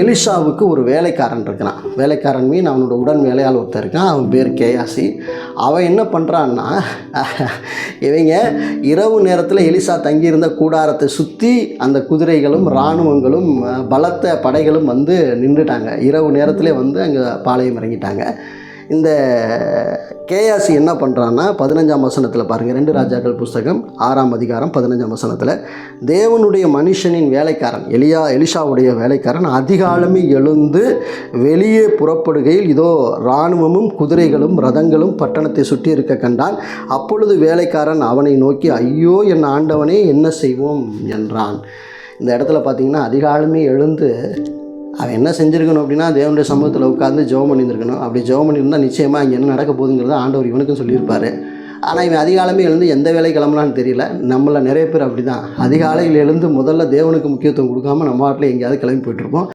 எலிஷாவுக்கு ஒரு வேலைக்காரன் இருக்கிறான். வேலைக்காரன் மீன் அவனோட உடன் வேலையால் ஒருத்தர் இருக்கான். அவன் பேர் கேயாசி. அவன் என்ன பண்ணுறான்னா, இவங்க இரவு நேரத்தில் எலிசா தங்கியிருந்த கூடாரத்தை சுற்றி அந்த குதிரைகளும் இராணுவங்களும் பலத்த படைகளும் வந்து நின்றுட்டாங்க. இரவு நேரத்திலே வந்து அங்கே பாளையம் இறங்கிட்டாங்க. இந்த கேயாசி என்ன பண்ணுறான்னா 15ஆம் வசனத்தில் பாருங்கள், 2 ராஜாக்கள் புஸ்தகம் 6ஆம் அதிகாரம் 15ஆம் வசனத்தில், தேவனுடைய மனுஷனின் வேலைக்காரன் எலிஷாவுடைய வேலைக்காரன் அதிகாலமே எழுந்து வெளியே புறப்படுகையில் இதோ இராணுவமும் குதிரைகளும் ரதங்களும் பட்டணத்தை சுற்றி இருக்க கண்டான். அப்பொழுது வேலைக்காரன் அவனை நோக்கி, ஐயோ என் ஆண்டவனே, என்ன செய்வோம் என்றான். இந்த இடத்துல பார்த்திங்கன்னா அதிகாலமே எழுந்து அவன் என்ன செஞ்சுருக்கணும் அப்படின்னா, தேவனுடைய சமூகத்தில் உட்காந்து ஜெபம் பண்ணியிருக்கணும். அப்படி ஜெபம் பண்ணியிருந்தால் நிச்சயமாக இங்கே என்ன நடக்க போகுதுங்கிறத ஆண்டவர் இவனுக்கும் சொல்லியிருப்பார். ஆனால் இவன் அதிகாலமே எழுந்து எந்த வேலை கிளம்பலான்னு தெரியல. நம்மள நிறைய பேர் அப்படி தான் அதிகாலையில் எழுந்து முதல்ல தேவனுக்கு முக்கியத்துவம் கொடுக்காமல் நம்ம வாட்டில் எங்கேயாவது கிளம்பி போயிட்டுருப்போம்.